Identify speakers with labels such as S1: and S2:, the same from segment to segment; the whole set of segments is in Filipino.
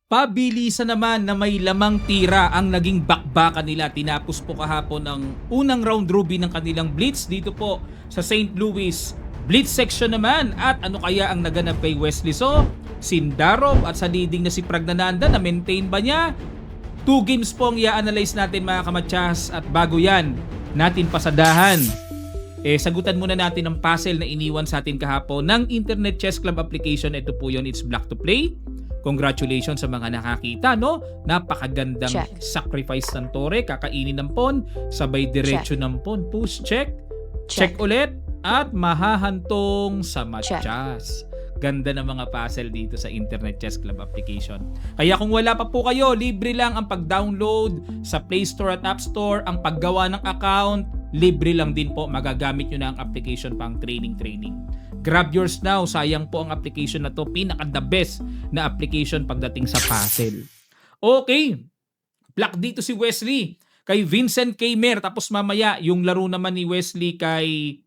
S1: Pabilisan naman na may lamang tira ang naging bakbakan nila. Tinapos po kahapon ang unang round robin ng kanilang blitz dito po sa St. Louis. Blitz section naman at ano kaya ang naganap kay Wesley So? Sindarov at sa leading na si Pragnananda na maintain ba niya? 2 games po ang i-analyze natin mga kamatsas at bago yan natin pasadahan. Sagutan muna natin ang puzzle na iniwan sa atin kahapon ng Internet Chess Club application. Ito po yun, it's Black to Play. Congratulations sa mga nakakita, no? Napakagandang
S2: Check.
S1: sacrifice ng tore, kakainin ng pawn, sabay diretso ng pawn, push, check, check
S2: Check.
S1: ulit, at mahahantong sa
S2: Check.
S1: matchas. Ganda ng mga puzzle dito sa Internet Chess Club application. Kaya kung wala pa po kayo, libre lang ang pag-download sa Play Store at App Store, ang paggawa ng account, libre lang din po. Magagamit nyo na ang application pang training. Grab yours now. Sayang po ang application na to. Pinaka-the best na application pagdating sa puzzle. Okay. Black dito si Wesley kay Vincent Kmer. Tapos mamaya yung laro naman ni Wesley kay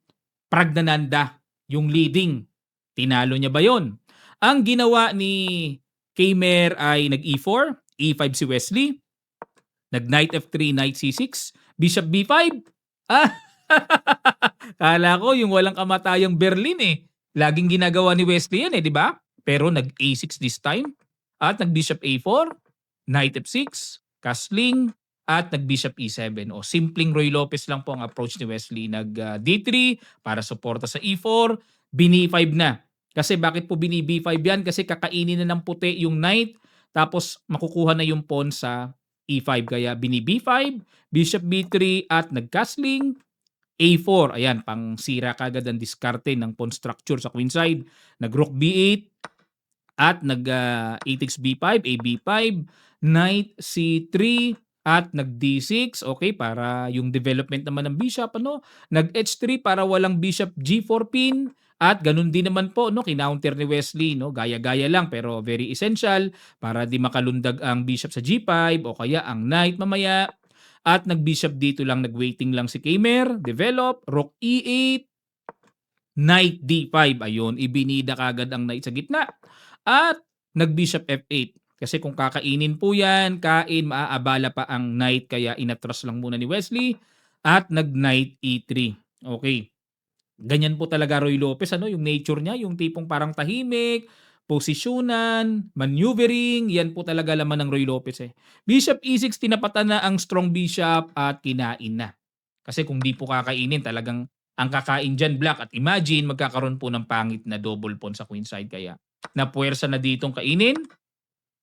S1: Pragnananda. Yung leading. Tinalo niya ba yon? Ang ginawa ni Kmer ay nag-E4. E5 si Wesley. Nag-Knight F3, Knight C6. Bishop B5. Ah, kala ko yung walang kamatayang Berlin eh. Laging ginagawa ni Wesley yan eh, di ba? Pero nag-A6 this time. At nag-Bishop A4, Knight F6, castling, at nag-Bishop E7. O simpleng Roy Lopez lang po ang approach ni Wesley. Nag-D3 para suporta sa E4, bini-5 na. Kasi bakit po bini-B5 yan? Kasi kakainin na ng puti yung Knight, tapos makukuha na yung pawn sa E5. Kaya bini-B5, Bishop B3 at nag-castling, A4. Ayan, pang sira kagad ang diskarte ng pawn structure sa queenside. Nag-Rook B8 at nag-A6 B5, A B5, Knight C3 at nag-D6. Okay, para yung development naman ng bishop, ano? Nag-H3 para walang bishop G4 pin. At ganun din naman po, no, kinounter ni Wesley, no, gaya-gaya lang pero very essential para di makalundag ang bishop sa G5 o kaya ang knight mamaya. At nag-bishop dito lang, nag-waiting lang si Kmer, develop, rook E8, knight D5. Ayun, ibinida kagad ang knight sa gitna. At nag-bishop F8. Kasi kung kakainin po yan, maaabala pa ang knight kaya inatras lang muna ni Wesley. At nag-knight E3. Okay. Ganyan po talaga Roy Lopez, ano, yung nature niya, yung tipong parang tahimik, posisyonan, maneuvering, yan po talaga laman ng Roy Lopez eh. Bishop E6, tinapatan na ang strong bishop at kinain na. Kasi kung di po kakainin, talagang ang kakain dyan black. At imagine, magkakaroon po ng pangit na double pawn sa queenside. Kaya napuwersa na ditong kainin,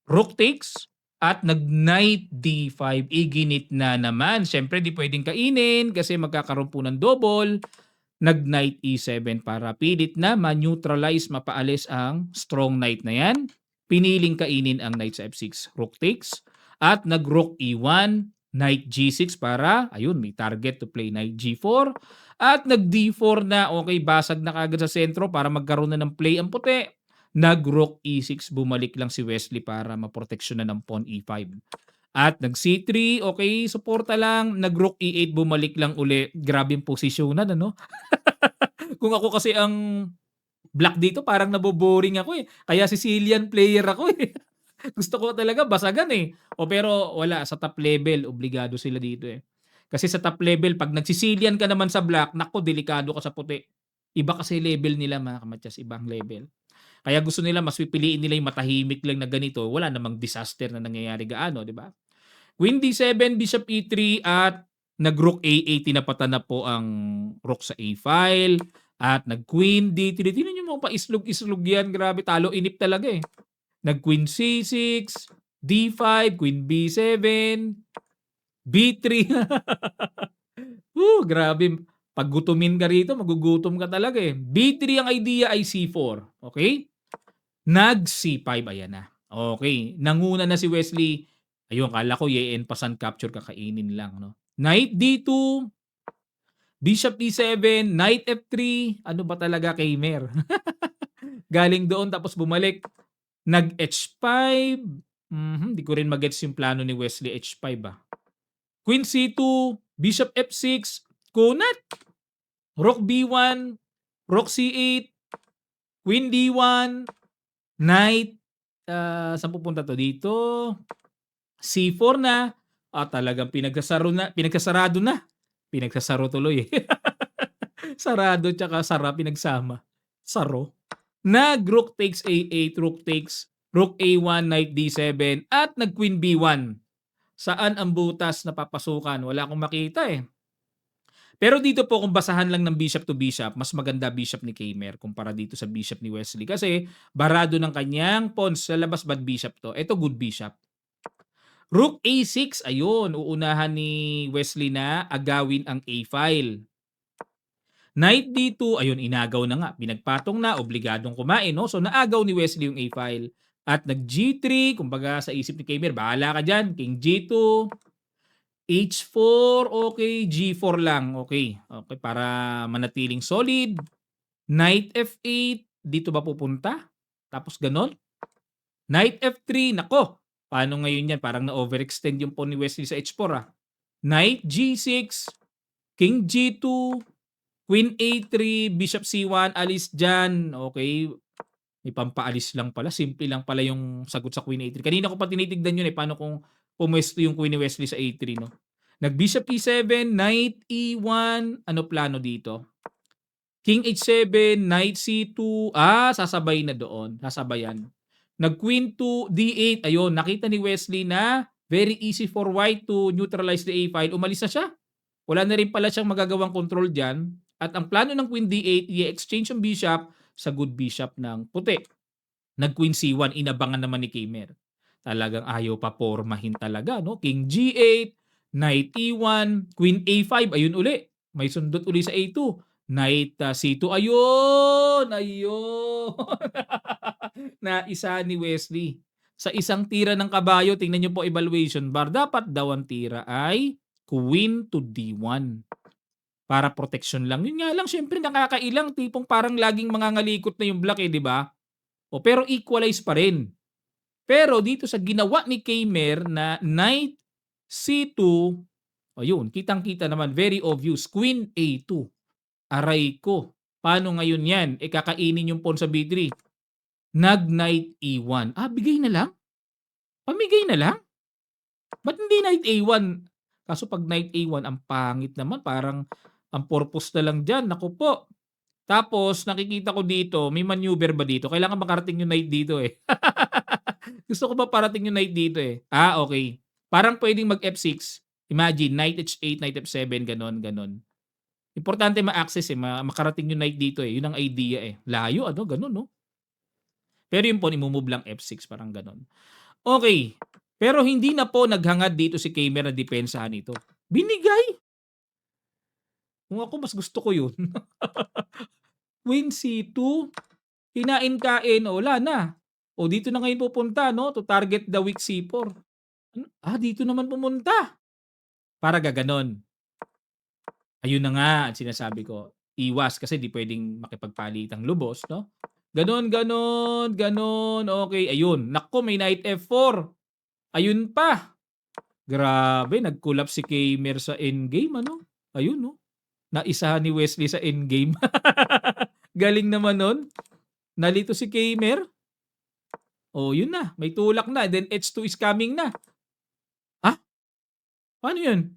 S1: rook takes, at nag-knight D5, iginit na naman. Siyempre, di pwedeng kainin kasi magkakaroon po ng double. Nag-knight E7 para pilit na ma-neutralize, mapaalis ang strong knight na yan. Piniling kainin ang knight sa F6, rook takes. At nag-rook E1, knight G6 para, ayun, may target to play knight G4. At nag-D4 na, okay, basag na kagad sa sentro para magkaroon na ng play ang puti. Nag-rook E6, bumalik lang si Wesley para maproteksyon na ng pawn E5. At nag-C3, okay, suporta lang. Nag-rook E8, bumalik lang uli. Grabe yung posisyonan, ano? Kung ako kasi ang black dito, parang naboboring ako eh. Kaya Sicilian player ako eh. Gusto ko talaga basagan eh. O pero wala, sa top level, obligado sila dito eh. Kasi sa top level, pag nag-Sicilian ka naman sa black, nako, delikado ka sa puti. Iba kasi level nila mga kamatyas, ibang level. Kaya gusto nila, mas pipiliin nila yung matahimik lang na ganito. Wala namang disaster na nangyayari gaano, di ba? Queen D7, Bishop E3 at nag-Rook A8, tinapatan na po ang Rook sa A file at nag-Queen D3. Tingnan niyo mo pa-islog-islog yan, grabe, talo inip talaga eh. Nag-Queen C6, D5, Queen B7, B3. Grabe. Pag gutumin ka rito, magugutom ka talaga eh. B3 ang idea ay C4. Okay? Nag-C5, ayan na. Okay. Nanguna na si Wesley. Ayun, kala ko YN pa sun capture kakainin lang, no? Knight D2, Bishop D7, Knight F3. Ano ba talaga kay Mer? Galing doon tapos bumalik. Nag-H5. Di ko rin mag-gets yung plano ni Wesley H5 ah. Queen C2, Bishop F6, kunat. Rook B1, Rook C8, Queen D1, Knight Saan pupunta 'to? Dito. C4 na. Talagang pinagsasarado na. Pinagsasaro tuloy, eh. Sarado tsaka sara pinagsama. Saro. Nag-rook takes A8, rook takes, rook A1, knight D7, at nag-queen B1. Saan ang butas na papasukan? Wala akong makita, eh. Pero dito po kung basahan lang ng bishop to bishop, mas maganda bishop ni Kaymer kumpara dito sa bishop ni Wesley. Kasi barado ng kanyang pawns sa labas, bad bishop to. Ito good bishop. Rook A6, ayun, uunahan ni Wesley na agawin ang A file. Knight D2, ayun, inagaw na nga. Pinagpatong na, obligadong kumain, no? So naagaw ni Wesley yung A file. At nag G3, kumbaga sa isip ni Kaymer, bahala ka dyan. King G2, H4, okay, G4 lang, okay. Okay, para manatiling solid. Knight F8, dito ba pupunta? Tapos ganon. Knight F3, nako. Paano ngayon yan? Parang na-overextend yung pawn ni Wesley sa H4, ah. Knight G6, King G2, Queen A3, Bishop C1, alis dyan. Okay. May pampaalis lang pala. Simple lang pala yung sagot sa Queen A3. Kanina ko pa tinitignan yun, eh. Paano kung pumwesto yung Queen ni Wesley sa A3, no? Nag-Bishop E7, Knight E1. Ano plano dito? King H7, Knight C2. Sasabay na doon. Sasabayan. Nag-Queen 2, D8. Ayun, nakita ni Wesley na very easy for white to neutralize the A file. Umalis na siya. Wala na rin pala siyang magagawang control dyan. At ang plano ng Queen D8, i-exchange yung bishop sa good bishop ng puti. Nag-Queen C1, inabangan naman ni Kaymer. Talagang ayaw pa pormahin talaga, no? King G8, Knight E1, Queen A5, ayun uli. May sundot uli sa A2. Knight C2, ayun! Ayun! Naisa ni Wesley. Sa isang tira ng kabayo, tingnan nyo po evaluation bar, dapat daw ang tira ay Queen to D1. Para protection lang. Yun nga lang, syempre nakakailang, tipong parang laging mangangalikot na yung black, eh, di ba? Pero equalize pa rin. Pero dito sa ginawa ni Kaymer na Knight C2, ayun, kitang-kita naman, very obvious, Queen A2. Aray ko. Paano ngayon yan? Kakainin yung pawn sa B3. Nag-Knight E1. Bigay na lang? Pamigay na lang? Ba't hindi Knight A1? Kaso pag Knight A1, ang pangit naman. Parang ang purpose na lang dyan. Naku po. Tapos, nakikita ko dito, may maneuver ba dito? Kailangan makarating yung knight dito, eh. Gusto ko ba parating yung knight dito, eh? Okay. Parang pwedeng mag F6. Imagine, knight H8, knight F7, ganon, ganon. Importante ma-access, eh. Makarating yung knight dito, eh. Yun ang idea, eh. Layo, ano, ganon, no? Pero yung pawn, imumove lang F6, parang ganon. Okay. Pero hindi na po naghangad dito si Kaymer na depensahan ito. Binigay! Kung ako, mas gusto ko yun. Queen C2, kinain-kain, wala na. Dito na ngayon pupunta, no? To target the weak C4. Dito naman pumunta. Para gaganon. Ayun na nga ang sinasabi ko. Iwas kasi di pwedeng makipagpalitang lubos, no? Ganon, ganon, ganon. Okay, ayun. Nako, may knight F4. Ayun pa. Grabe, nag-collapse si Kaymer sa endgame, ano? Ayun, no? Naisahan ni Wesley sa endgame. Galing naman nun. Nalito si Kaymer. Yun na. May tulak na. Then H2 is coming na. Paano yun?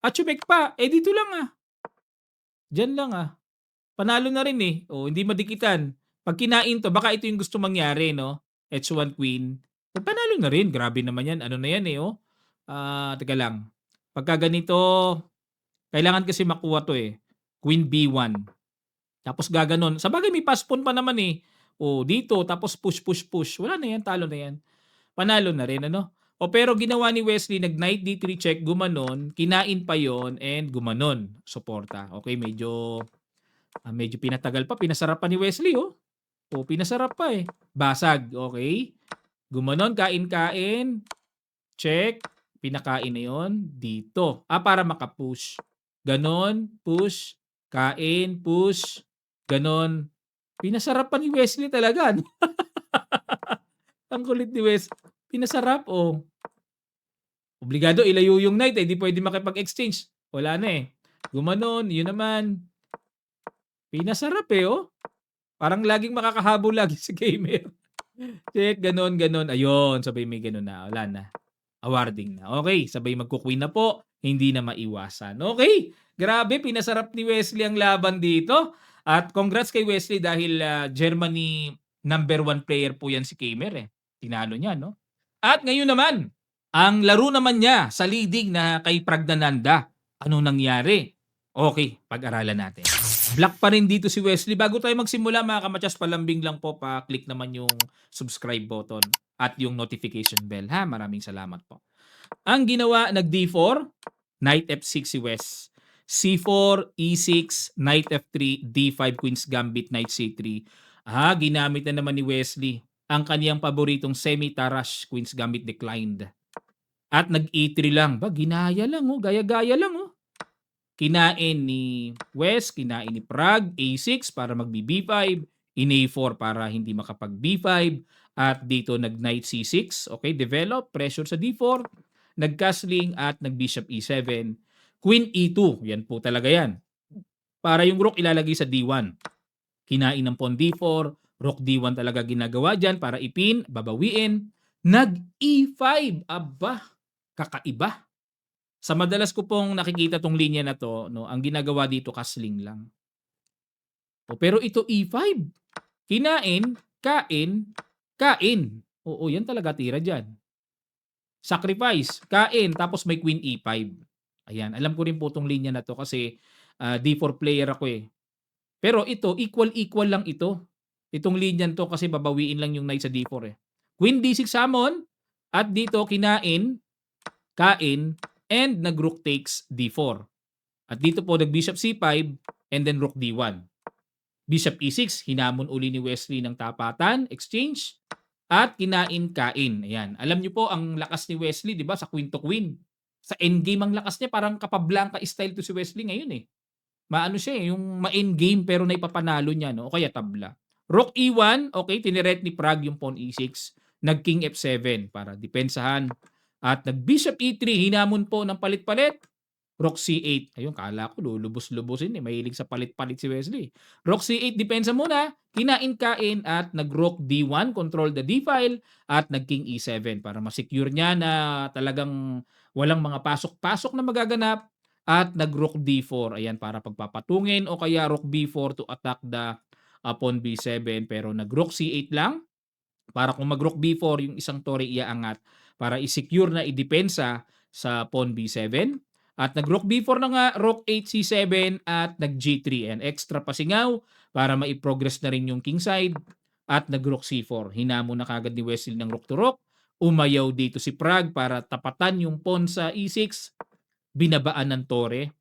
S1: Chumek pa. Dito lang, Diyan lang, Panalo na rin, eh. Hindi madikitan. Pag kinain to, baka ito yung gusto mangyari, no? H1 queen. Panalo na rin. Grabe naman yan. Ano na yan, eh, teka lang. Pagka ganito, kailangan kasi makuha to, eh. Queen B1. Tapos gaganon. Sa bagay, may pass pawn pa naman, eh. Dito. Tapos push, push, push. Wala na yan. Talo na yan. Panalo na rin, ano? Pero ginawa ni Wesley, nag-knight D3 check, gumanon, kinain pa yon and gumanon. Suporta. Okay, medyo pinatagal pa. Pinasarap pa ni Wesley, pinasarap pa, eh. Basag. Okay. Gumanon, kain-kain. Check. Pinakain na yon dito. Para makapush. Ganon, push. Kain, push. Ganon. Pinasarap pa ni Wesley talaga. Ang kulit ni Wesley. Pinasarap, Obligado ilayo yung knight, di pwede makipag-exchange. Wala na, eh. Gumanon, yun naman. Pinasarap, Parang laging makakahabol lagi si Kaymer. Check, gano'n, gano'n. Ayun, sabay may gano'n na, wala na. Awarding na. Okay, sabay magku-queen na po, hindi na maiwasan. Okay, grabe pinasarap ni Wesley ang laban dito. At congrats kay Wesley dahil, Germany #1 player po 'yan si Keimer, eh. Tinalo niya 'no. At ngayon naman, ang laro naman niya sa leading na kay Praggnanandhaa. Anong nangyari? Okay, pag-aralan natin. Black pa rin dito si Wesley. Bago tayo magsimula mga kamatyas, palambing lang po, pa-click naman yung subscribe button at yung notification bell ha. Maraming salamat po. Ang ginawa, nag-D4, Knight F6 si West. C4, E6, Knight F3, D5, Queen's Gambit, Knight C3. Ginamit na naman ni Wesley ang kaniyang paboritong semi-tarash, Queen's Gambit declined. At nag-E3 lang. Ginaya lang oh, gaya-gaya lang oh. Kinain ni West, kinain ni Prague, A6 para mag-B5, in A4 para hindi makapag-B5, at dito nag-Knight C6, okay, develop, pressure sa D4, nag-castling at nag-Bishop E7, Queen E2, yan po talaga yan. Para yung rook ilalagay sa D1. Kinain ng pawn D4, rook D1 talaga ginagawa dyan para ipin, babawiin, nag-E5, aba, kakaiba. Sa madalas ko pong nakikita tong linya na 'to 'no, ang ginagawa dito castling lang. Pero ito E5. Kinain, kain, kain. Oo, 'yan talaga tira diyan. Sacrifice, kain, tapos may queen E5. Ayan, alam ko rin po 'tong linya na 'to kasi, D4 player ako, eh. Pero ito, equal-equal lang ito. Itong linyan 'to kasi babawiin lang yung knight sa D4, eh. Queen D6 hamon at dito kinain, kain, and nag-rook takes D4. At dito po nag-bishop C5 and then rook D1. Bishop E6, hinamon uli ni Wesley ng tapatan, exchange, at kinain-kain. Ayan. Alam niyo po ang lakas ni Wesley, 'di ba, sa queen to queen. Sa endgame ang lakas niya, parang Capablanca style to si Wesley ngayon, eh. Maano siya, eh, yung ma-endgame pero naipapanalo niya 'no, o kaya tabla. Rook E1, okay, tinirect ni Prague yung pawn E6. Nag-king F7 para depensahan. At nag-bishop E3, hinamon po ng palit-palit. Rook C8. Ayun, kala ko lulubos-lubusin, eh. Mahilig sa palit-palit si Wesley. Rook C8, depensa muna. Kinain-kain at nag-rook D1, control the D-file, at nag-king E7 para ma-secure niya na talagang walang mga pasok-pasok na magaganap, at nag-rook D4. Ayan, para pagpapatungin, o kaya rook B4 to attack the pawn B7, pero nag-rook C8 lang para kung mag-rook B4 yung isang tore iaangat para i-secure na idepensa sa pawn B7. At nag-rook B4 na nga, rook 8 C7 at nag-G3, and extra pasingaw para mai-progress na rin yung king side, at nag-rook C4. Hinamon na kagad ni Wesley ng rook to rook. Umayaw dito si Prague para tapatan yung pawn sa E6. Binabaan ng tore.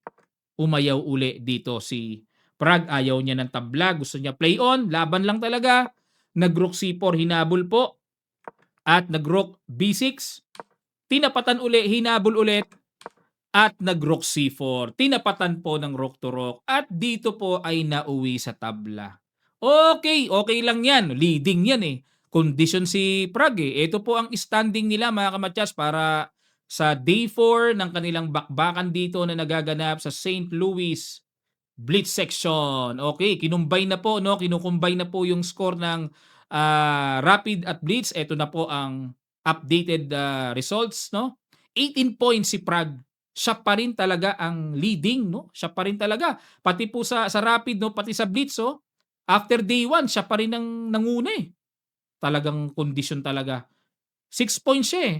S1: Umayaw uli dito si Prague. Ayaw niya ng tabla. Gusto niya play on. Laban lang talaga. Nag-rook C4. Hinabol po. At nag-rook B6. Tinapatan uli. Hinabol ulit. At nag-rook C4. Tinapatan po ng rook to rook. At dito po ay nauwi sa tabla. Okay. Okay lang yan. Leading yan, eh. Condition si Prague, eh. Ito po ang standing nila mga kamatyas para sa day 4 ng kanilang bakbakan dito na nagaganap sa St. Louis Blitz section. Okay, kinumbine na po, no? Kinukumbine na po yung score ng Rapid at Blitz. Ito na po ang updated results, no? 18 points si Prague. Siya pa rin talaga ang leading, no? Siya pa rin talaga. Pati po sa Rapid, no? Pati sa Blitz, oh. After day 1, siya pa rin ang nanguna, eh. Talagang condition talaga. 6 points siya, eh.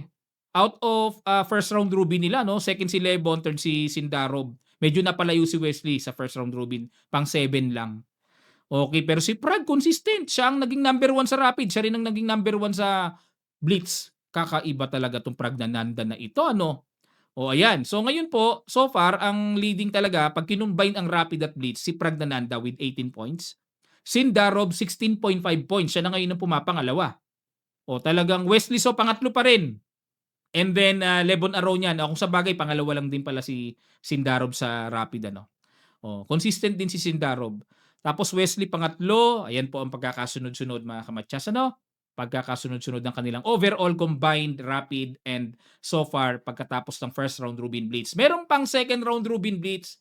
S1: Out of first round robin nila, no? Second si Lebon, third si Sindarov. Medyo napalayo si Wesley sa first round robin. Pang 7 lang. Okay, pero si Prague consistent. Siya ang naging number 1 sa Rapid. Siya rin ang naging number 1 sa Blitz. Kakaiba talaga tong Praggnanandhaa na ito, ano? O ayan. So ngayon po, so far, ang leading talaga, pag kinumbine ang Rapid at Blitz, si Praggnanandhaa with 18 points. Sindarov, 16.5 points. Siya na ngayon ang pumapangalawa. O talagang Wesley, so pangatlo pa rin. And then Lebon Aronian, kung sa bagay pangalawa lang din pala si Sindarov sa Rapid, ano. Consistent din si Sindarov. Tapos Wesley pangatlo, ayan po ang pagkakasunod-sunod mga kamatyas, ano. Pagkakasunod-sunod ng kanilang overall combined Rapid, and so far pagkatapos ng first round Robin Blitz. Merong pang second round Robin Blitz.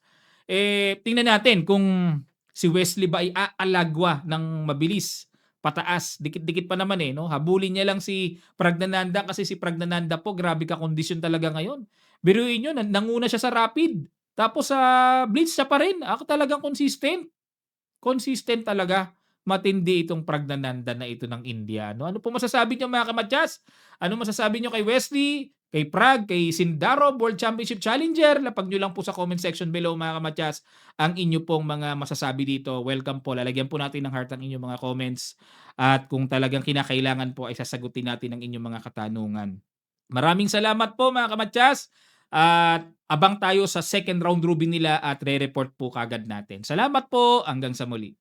S1: Tingnan natin kung si Wesley ba ay aalagwa ng mabilis pataas. Dikit-dikit pa naman, eh, 'no? Habulin niya lang si Praggnanandha kasi si Praggnanandha po grabe kakondisyon talaga ngayon. Biruin niyo nanguna siya sa Rapid, tapos sa Blitz siya pa rin. Talagang consistent. Consistent talaga. Matindi itong Praggnanandha na ito ng India, 'no? Ano po masasabi niyo mga kamatyas? Ano masasabi niyo kay Wesley, kay Prag, kay Sindarov World Championship Challenger? Lapag niyo lang po sa comment section below mga kamatyas ang inyo pong mga masasabi dito. Welcome po, lalagyan po natin ng heart ang inyong mga comments at kung talagang kinakailangan po ay sasagutin natin ang inyong mga katanungan. Maraming salamat po mga kamatyas at abang tayo sa second round robin nila at re-report po kagad natin. Salamat po, hanggang sa muli.